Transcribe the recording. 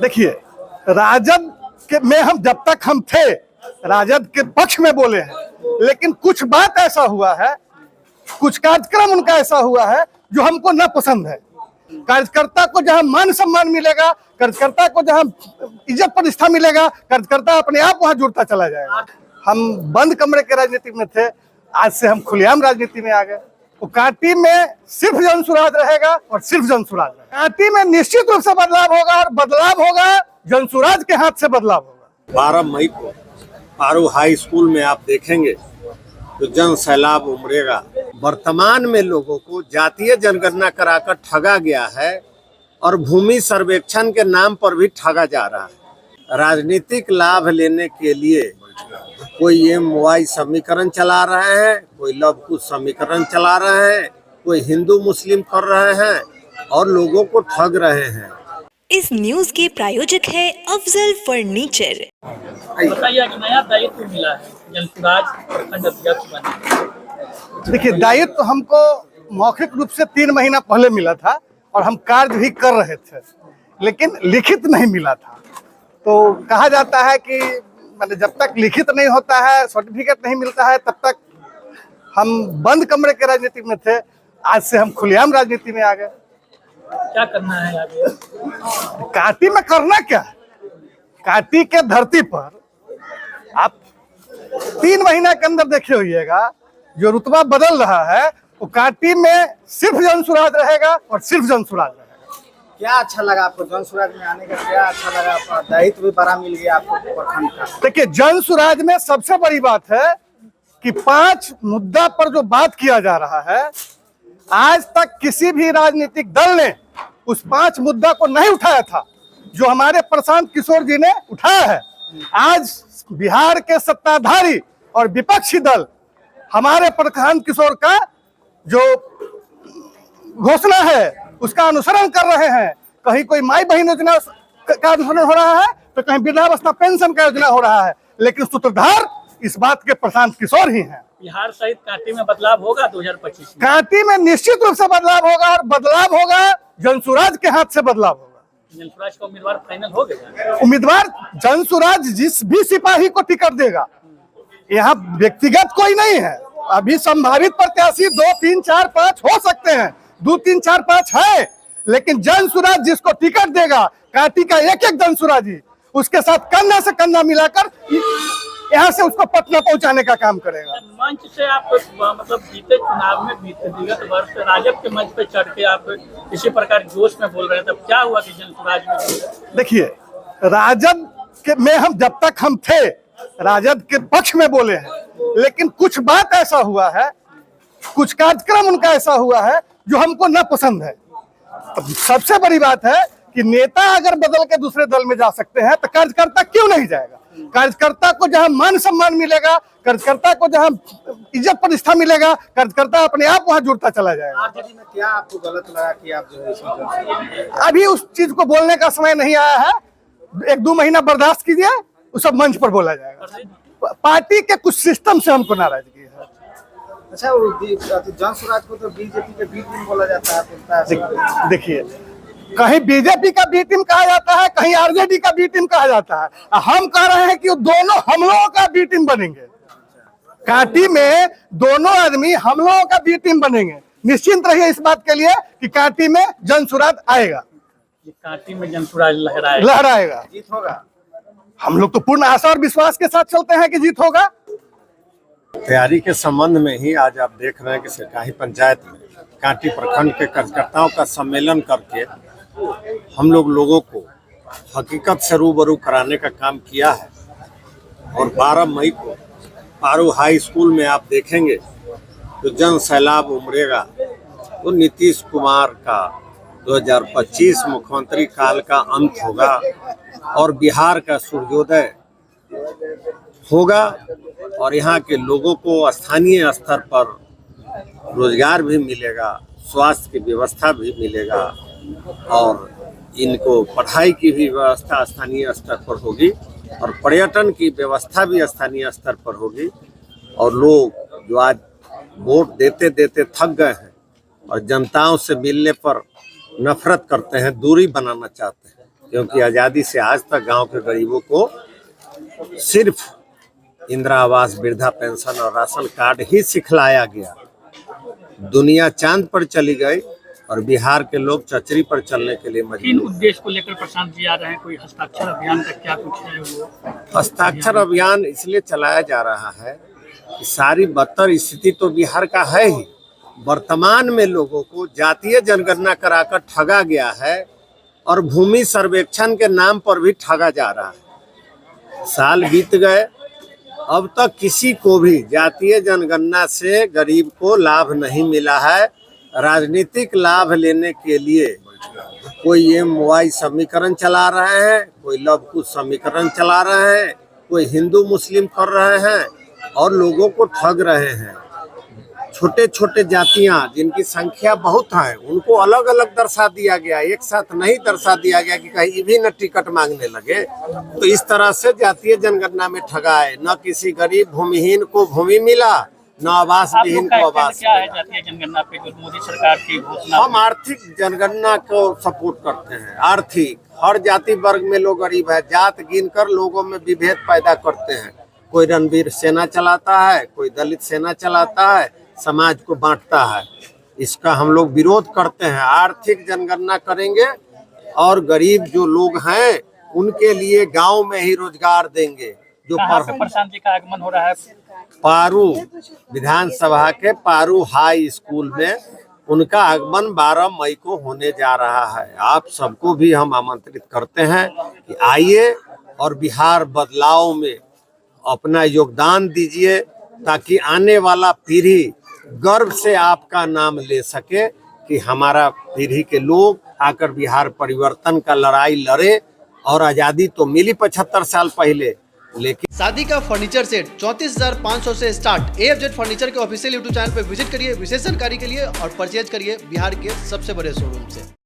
देखिए, राजद के में हम जब तक हम थे राजद के पक्ष में बोले हैं, लेकिन कुछ बात ऐसा हुआ है, कुछ कार्यक्रम उनका ऐसा हुआ है जो हमको ना पसंद है। कार्यकर्ता को जहां मान सम्मान मिलेगा, कार्यकर्ता को जहां इज्जत प्रतिष्ठा मिलेगा, कार्यकर्ता अपने आप वहां जुड़ता चला जाएगा। हम बंद कमरे के राजनीति में थे, आज से हम खुलेआम राजनीति में आ गए। तो कांटी में सिर्फ जनसुराज रहेगा और सिर्फ जनसुराज रहेगा। कांटी में निश्चित रूप से बदलाव होगा और बदलाव होगा जनसुराज के हाथ से बदलाव होगा। 12 मई को पारू हाई स्कूल में आप देखेंगे तो जन सैलाब उमड़ेगा। वर्तमान में लोगों को जातीय जनगणना कराकर ठगा गया है और भूमि सर्वेक्षण के नाम पर भी ठगा जा रहा है। राजनीतिक लाभ लेने के लिए कोई MY समीकरण चला रहे हैं, कोई लव कुश समीकरण चला रहे हैं, कोई हिंदू मुस्लिम कर रहे हैं और लोगों को ठग रहे हैं। इस न्यूज के प्रायोजक है अफजल फर्नीचर। बताइए कि नया दायित्व मिला है जनसुराज प्रखंड अध्यक्ष बनने। देखिए, दायित्व तो हमको मौखिक रूप से 3 महीना पहले मिला था और हम कार्य भी कर रहे थे, लेकिन लिखित नहीं मिला था। तो कहा जाता है कि मतलब जब तक लिखित नहीं होता है, सर्टिफिकेट नहीं मिलता है, तब तक हम बंद कमरे के राजनीति में थे। आज से हम खुलेआम राजनीति में आ गए। क्या करना है आगे? कांटी में करना क्या है? कांटी के धरती पर आप 3 महीना के अंदर देखे होइएगा जो रुतबा बदल रहा है, वो कांटी में सिर्फ जनसुराज रहेगा और सिर्फ जनसुराज रहेगा। क्या अच्छा लगा आपको जनसुराज में आने का? क्या अच्छा लगा? आपका दायित्व भी बड़ा मिल गया आपको प्रखंड का। देखिए, जनसुराज में सबसे बड़ी बात है कि 5 मुद्दा पर जो बात किया जा रहा है, आज तक किसी भी राजनीतिक दल ने उस 5 मुद्दा को नहीं उठाया था जो हमारे प्रशांत किशोर जी ने उठाया है। आज बिहार के सत्ताधारी और विपक्षी दल हमारे प्रशांत किशोर का जो घोषणा है उसका अनुसरण कर रहे हैं। कहीं कोई माई बहन योजना का अनुसरण हो रहा है, तो कहीं वृद्धावस्था पेंशन का योजना हो रहा है, लेकिन सूत्रधार इस बात के प्रशांत किशोर ही हैं। बिहार सहित कांटी में बदलाव होगा 2025 में। कांटी में निश्चित रूप से बदलाव होगा और बदलाव होगा जनसुराज के हाथ से बदलाव होगा। जनसुराज का उम्मीदवार फाइनल हो गया? उम्मीदवार जनसुराज जिस भी सिपाही को टिकट देगा, यहाँ व्यक्तिगत कोई नहीं है। अभी संभावित प्रत्याशी 2, 3, 4, 5 हो सकते हैं, 2, 3, 4, 5 है, लेकिन जनसुराज जिसको टिकट देगा, कांटी का एक जनसुराजी उसके साथ कंधा से कंधा मिलाकर यहाँ से उसको पटना पहुंचाने का काम करेगा। मंच से आप मतलब बीते चुनाव में बीते विगत वर्ष राजद के मंच पे चढ़ के आप इसी प्रकार जोश में बोल रहे थे, तब क्या हुआ कि जनसुराज में? देखिए, राजद के में हम जब तक हम थे राजद के पक्ष में बोले हैं, लेकिन कुछ बात ऐसा हुआ है, कुछ कार्यक्रम उनका ऐसा हुआ है जो हमको ना पसंद है। सबसे बड़ी बात है कि नेता अगर बदल के दूसरे दल में जा सकते हैं तो कार्यकर्ता क्यों नहीं जाएगा? कार्यकर्ता को जहां मान सम्मान मिलेगा, कार्यकर्ता को जहां इज्जत प्रतिष्ठा मिलेगा, कार्यकर्ता अपने आप वहां जुड़ता चला जाएगा। आरजेडी में क्या आपको गलत लगा कि आप जो है इसमें? अभी उस चीज को बोलने का समय नहीं आया है। 1-2 महीना बर्दाश्त कीजिए, उस सब मंच पर बोला जाएगा। पार्टी के कुछ सिस्टम से हमको नाराजगी है। अच्छा, वो जनसुराज को तो बीजेपी के बी टीम बोला जाता है। देखिए, कहीं बीजेपी का बी टीम कहा जाता है, कहीं आरजेडी का बी टीम कहा जाता है। हम कह रहे हैं कि दोनों हम लोगों का बी टीम बनेंगे। कांटी में दोनों आदमी हम लोगों का बी टीम बनेंगे। निश्चिंत रहिए इस बात के लिए कि कांटी में जनसुराज आएगा, कांटी में जनसुराज लहराएगा। जीत होगा। हम लोग तो पूर्ण आशा और विश्वास के साथ चलते हैं कि जीत होगा। तैयारी के संबंध में ही आज आप देख रहे हैं कि सिरकाही पंचायत में कांटी प्रखंड के कार्यकर्ताओं का सम्मेलन करके हम लोगों को हकीकत से रूबरू कराने का काम किया है। और 12 मई को पारू हाई स्कूल में आप देखेंगे तो जन सैलाब उमड़ेगा। तो नीतीश कुमार का 2025 मुख्यमंत्री काल का अंत होगा और बिहार का सूर्योदय होगा और यहाँ के लोगों को स्थानीय स्तर पर रोजगार भी मिलेगा, स्वास्थ्य की व्यवस्था भी मिलेगा और इनको पढ़ाई की भी व्यवस्था स्थानीय स्तर पर होगी और पर्यटन की व्यवस्था भी स्थानीय स्तर पर होगी। और लोग जो आज वोट देते देते थक गए हैं और जनताओं से मिलने पर नफरत करते हैं, दूरी बनाना चाहते हैं, क्योंकि आज़ादी से आज तक गांव के गरीबों को सिर्फ इंदिरा आवास, वृद्धा पेंशन और राशन कार्ड ही सिखलाया गया। दुनिया चांद पर चली गई और बिहार के लोग चचरी पर चलने के लिए किन मजबूर। उद्देश्य को लेकर प्रशांत जी आ रहे हैं? कोई हस्ताक्षर अभियान का क्या कुछ है वो? हस्ताक्षर अभियान इसलिए चलाया जा रहा है कि सारी बदतर स्थिति तो बिहार का है ही। वर्तमान में लोगों को जातीय जनगणना कराकर ठगा गया है और भूमि सर्वेक्षण के नाम पर भी ठगा जा रहा है। साल बीत गए, अब तक किसी को भी जातीय जनगणना से गरीब को लाभ नहीं मिला है। राजनीतिक लाभ लेने के लिए कोई MY समीकरण चला रहे हैं, कोई लव कुश समीकरण चला रहे हैं, कोई हिंदू मुस्लिम कर रहे हैं और लोगों को ठग रहे हैं। छोटे छोटे जातियां जिनकी संख्या बहुत है उनको अलग अलग दर्शा दिया गया, एक साथ नहीं दर्शा दिया गया कि कहीं भी न टिकट मांगने लगे। तो इस तरह से जातीय जनगणना में ठगाए। न किसी गरीब भूमिहीन को भूमि मिला, न आवास आप विहीन लोग का को स्टैंड आवास क्या है मिला। जातीय जनगणना पे जो मोदी सरकार की घोषणा? हम आर्थिक जनगणना को सपोर्ट करते हैं। आर्थिक, हर जाति वर्ग में लोग गरीब है, जात गिनकर लोगों में विभेद पैदा करते हैं। कोई रणवीर सेना चलाता है, कोई दलित सेना चलाता है, समाज को बांटता है। इसका हम लोग विरोध करते हैं। आर्थिक जनगणना करेंगे और गरीब जो लोग हैं उनके लिए गांव में ही रोजगार देंगे। जो कहाँ पे प्रशांत जी का आगमन हो रहा है? पारू विधानसभा के पारू हाई स्कूल में उनका आगमन 12 मई को होने जा रहा है। आप सबको भी हम आमंत्रित करते हैं कि आइए और बिहार बदलाव में अपना योगदान दीजिए, ताकि आने वाला पीढ़ी गर्व से आपका नाम ले सके कि हमारा पीढ़ी के लोग आकर बिहार परिवर्तन का लड़ाई लड़े। और आज़ादी तो मिली 75 साल पहले, लेकिन शादी का फर्नीचर सेट 34,500 से स्टार्ट। AFZ फर्नीचर के ऑफिशियल YouTube चैनल पर विजिट करिए विशेष जानकारी के लिए और परचेज करिए बिहार के सबसे बड़े शोरूम से।